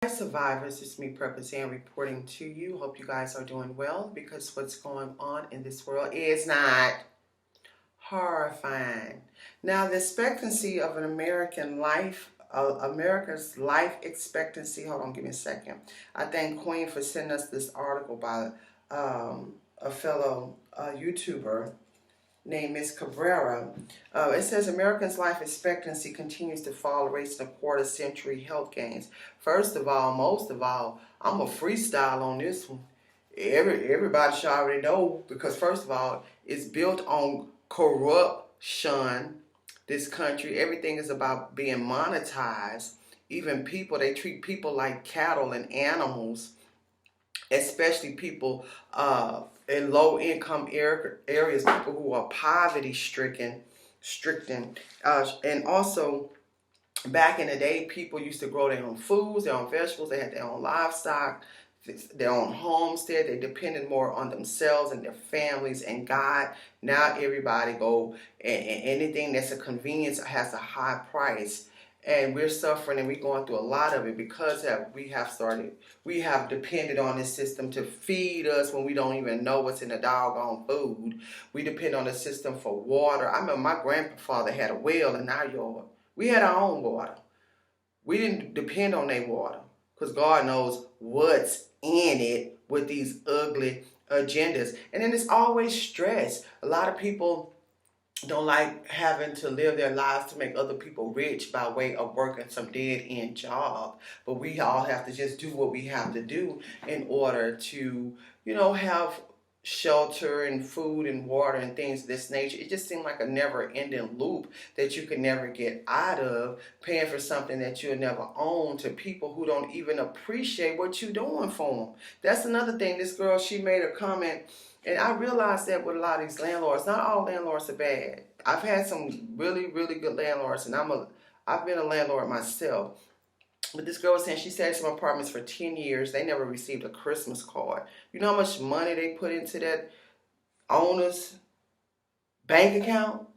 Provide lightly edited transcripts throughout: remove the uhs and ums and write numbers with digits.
Hi survivors, it's me Purpose reporting to you. Hope you guys are doing well, because what's going on in this world is not horrifying. Now the expectancy of an America's life expectancy, hold on, give me a second. I thank Queen for sending us this article by a fellow YouTuber named Miss Cabrera. It says Americans' life expectancy continues to fall, erasing a quarter-century health gains. First of all, most of all, I'm a freestyle on this one. Everybody should already know, because first of all, it's built on corruption. This country, everything is about being monetized. Even people, they treat people like cattle and animals, especially people in low-income areas, people who are poverty-stricken, and also back in the day, people used to grow their own foods, their own vegetables, they had their own livestock, their own homestead. They depended more on themselves and their families and God. Now everybody go, and anything that's a convenience has a high price. And we're suffering, and we're going through a lot of it because we have depended on this system to feed us when we don't even know what's in the doggone food. We depend on the system for water. I remember my grandfather had a well in our yard. We had our own water. We didn't depend on their water, because God knows what's in it with these ugly agendas. And then it's always stress. A lot of people don't like having to live their lives to make other people rich by way of working some dead-end job. But we all have to just do what we have to do in order to, have shelter and food and water and things of this nature. It just seemed like a never-ending loop that you could never get out of, paying for something that you'll never own to people who don't even appreciate what you're doing for them. That's another thing. This girl, she made a comment, and I realized that with a lot of these landlords, not all landlords are bad. I've had some really, really good landlords, and I've been a landlord myself. But this girl was saying she stayed in some apartments for 10 years. They never received a Christmas card. You know how much money they put into that owner's bank account?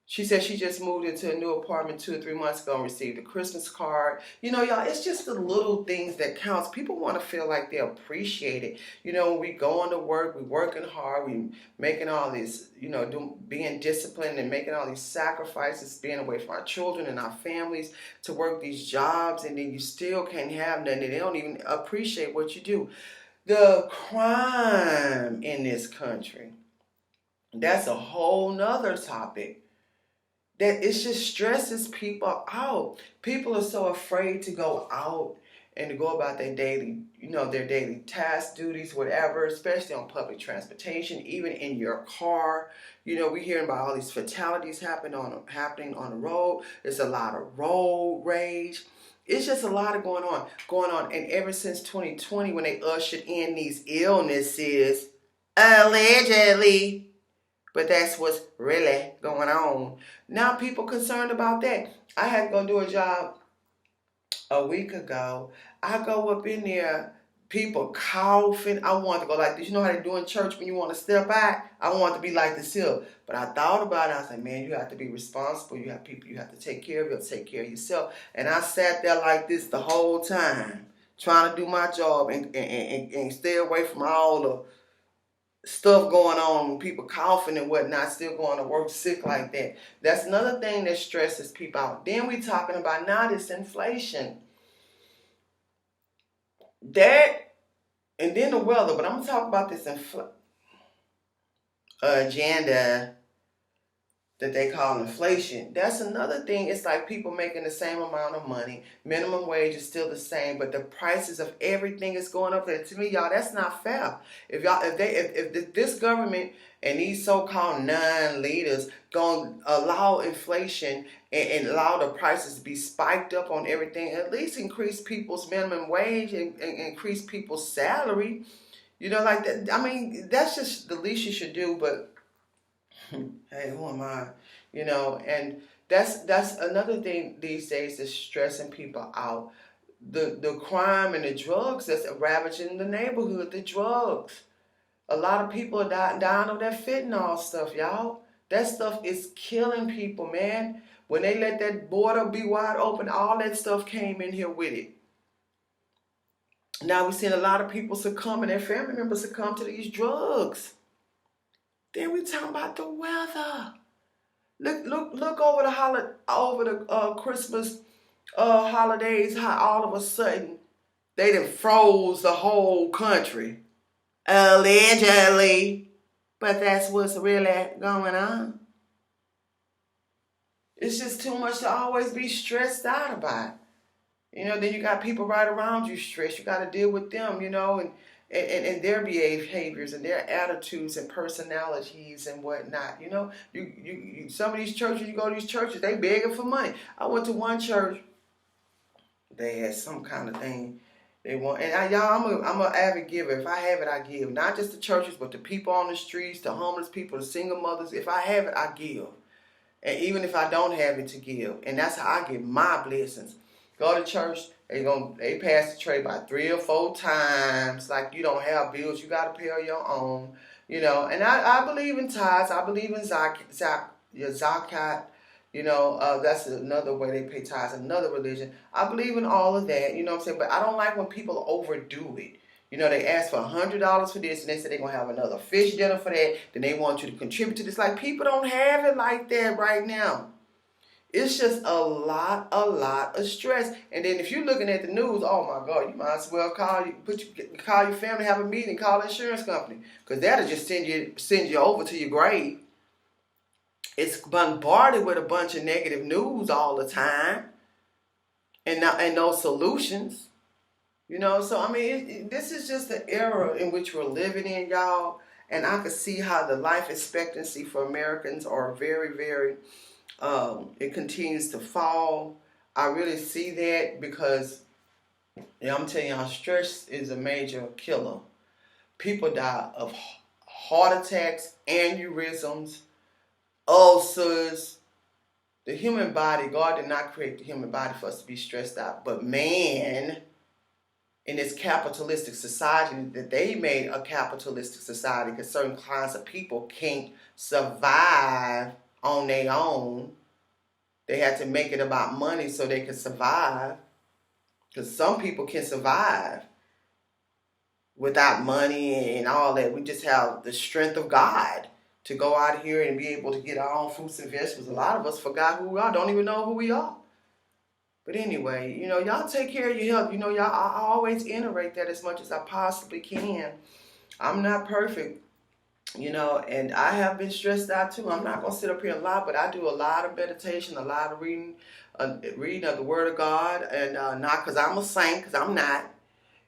She said she just moved into a new apartment 2 or 3 months ago and received a Christmas card. Y'all, it's just the little things that counts. People want to feel like they're appreciated. When we going to work, we working hard, we making all this, being disciplined and making all these sacrifices, being away from our children and our families to work these jobs, and then you still can't have nothing. They don't even appreciate what you do. The crime in this country, that's a whole nother topic. That it just stresses people out. People are so afraid to go out and to go about their daily, their daily tasks, duties, whatever, especially on public transportation, even in your car. We're hearing about all these fatalities happening on the road. There's a lot of road rage. It's just a lot of going on. And ever since 2020, when they ushered in these illnesses, allegedly, but that's what's really going on. Now people concerned about that. I had to go do a job a week ago. I go up in there, people coughing. I want to go like this. You know how they do in church when you want to step out? I want to be like this here. But I thought about it. I said, man, you have to be responsible. You have people you have to take care of. You have to take care of yourself. And I sat there like this the whole time, trying to do my job and stay away from all the stuff going on, people coughing and whatnot, still going to work sick like that. That's another thing that stresses people out. Then we talking about now this inflation. That, and then the weather, but I'm going to talk about this agenda that they call inflation. That's another thing. It's like people making the same amount of money. Minimum wage is still the same, but the prices of everything is going up there. To me, y'all, that's not fair. If this government and these so-called non-leaders gonna allow inflation and allow the prices to be spiked up on everything, at least increase people's minimum wage and increase people's salary. Like that. I mean, that's just the least you should do, but hey, who am I? And that's another thing these days that's stressing people out. The crime and the drugs that's ravaging the neighborhood, the drugs. A lot of people are dying of that fentanyl stuff, y'all. That stuff is killing people, man. When they let that border be wide open, all that stuff came in here with it. Now we're seeing a lot of people succumb and their family members succumb to these drugs. Then we talking about the weather. Look over the Christmas holidays. How all of a sudden they done froze the whole country, allegedly. But that's what's really going on. It's just too much to always be stressed out about. Then you got people right around you stressed. You got to deal with them, and their behaviors and their attitudes and personalities and whatnot. You some of these churches, you go to these churches, they begging for money. I went to one church, they had some kind of thing they want, and I'm an avid giver. If I have it, I give. Not just the churches, but the people on the streets, the homeless people, the single mothers. If I have it, I give. And even if I don't have it to give, and that's how I get my blessings. Go to church, they pass the tray by 3 or 4 times. Like you don't have bills, you got to pay on your own. And I believe in tithes. I believe in zakat. That's another way they pay tithes, another religion. I believe in all of that, what I'm saying? But I don't like when people overdo it. They ask for $100 for this, and they say they're going to have another fish dinner for that. Then they want you to contribute to this. Like, people don't have it like that right now. It's just a lot of stress. And then if you're looking at the news, oh my God, you might as well call your family, have a meeting, call the insurance company. Because that'll just send you over to your grave. It's bombarded with a bunch of negative news all the time. And no solutions. So I mean, this is just the era in which we're living in, y'all. And I can see how the life expectancy for Americans are very, very, it continues to fall. I really see that because, I'm telling y'all, stress is a major killer. People die of heart attacks, aneurysms, ulcers. The human body, God did not create the human body for us to be stressed out. But man, in this capitalistic society, that they made a capitalistic society because certain kinds of people can't survive on their own. They had to make it about money so they could survive. Because some people can survive without money and all that. We just have the strength of God to go out here and be able to get our own fruits and vegetables. A lot of us forgot who we are, don't even know who we are. But anyway, y'all take care of your health. Y'all, I always iterate that as much as I possibly can. I'm not perfect, and I have been stressed out too. I'm not going to sit up here and lie, but I do a lot of meditation, a lot of reading of the Word of God, and not because I'm a saint, because I'm not.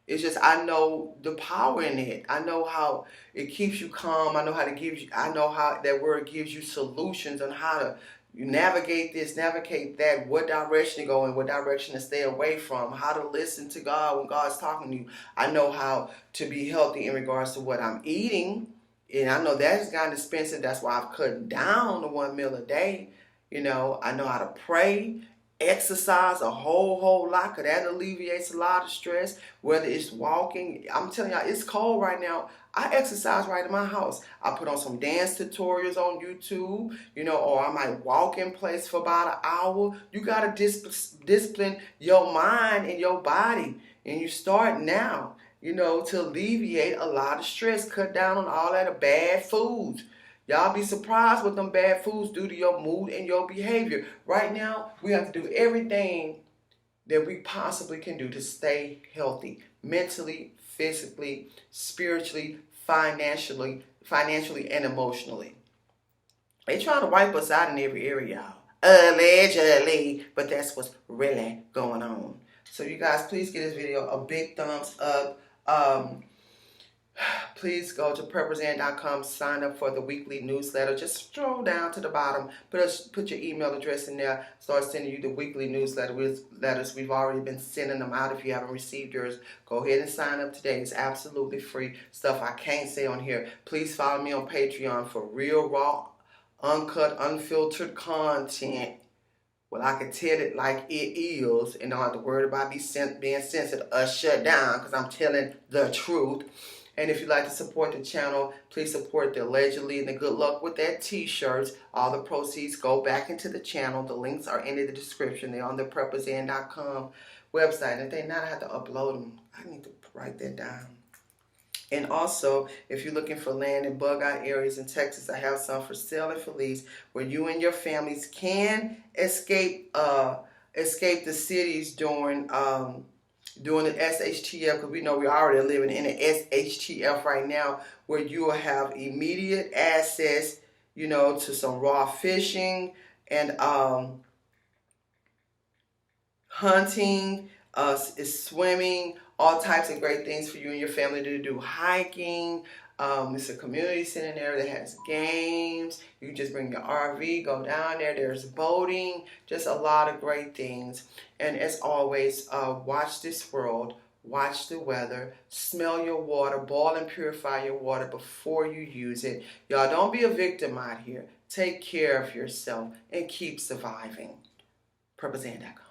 It's just I know the power in it. I know how it keeps you calm. I know how that Word gives you solutions on how to you navigate this, navigate that, what direction to go in, what direction to stay away from, how to listen to God when God's talking to you. I know how to be healthy in regards to what I'm eating. And I know that's gotten expensive. That's why I've cut down to 1 meal a day. I know how to pray, exercise a whole lot, because that alleviates a lot of stress, whether it's walking. I'm telling y'all, it's cold right now. I exercise right in my house. I put on some dance tutorials on YouTube, or I might walk in place for about an hour. You got to discipline your mind and your body. And you start now, to alleviate a lot of stress. Cut down on all that bad foods. Y'all be surprised what them bad foods do to your mood and your behavior. Right now, we have to do everything that we possibly can do to stay healthy. Mentally, physically, spiritually, financially, and emotionally. They trying to wipe us out in every area, y'all. Allegedly. But that's what's really going on. So you guys, please give this video a big thumbs up. Please go to PrepperZan.com, sign up for the weekly newsletter. Just scroll down to the bottom, put your email address in there, start sending you the weekly newsletters. We've already been sending them out. If you haven't received yours, go ahead and sign up today. It's absolutely free stuff I can't say on here. Please follow me on Patreon for real, raw, uncut, unfiltered content. Well, I can tell it like it is and don't have to worry about being censored or shut down because I'm telling the truth. And if you'd like to support the channel, please support the Allegedly and the Good Luck with That t-shirts. All the proceeds go back into the channel. The links are in the description. They're on the PrepperZan.com website. And if they not, I have to upload them. I need to write that down. And also, if you're looking for land in bug-out areas in Texas, I have some for sale and for lease where you and your families can escape the cities during the SHTF, because we know we're already living in an SHTF right now, where you will have immediate access, to some raw fishing and hunting, swimming, all types of great things for you and your family to do. Hiking. It's a community center there that has games. You can just bring your RV, go down there. There's boating, just a lot of great things. And as always, watch this world, watch the weather, smell your water, boil and purify your water before you use it. Y'all, don't be a victim out here. Take care of yourself and keep surviving. PurposeAnd.com.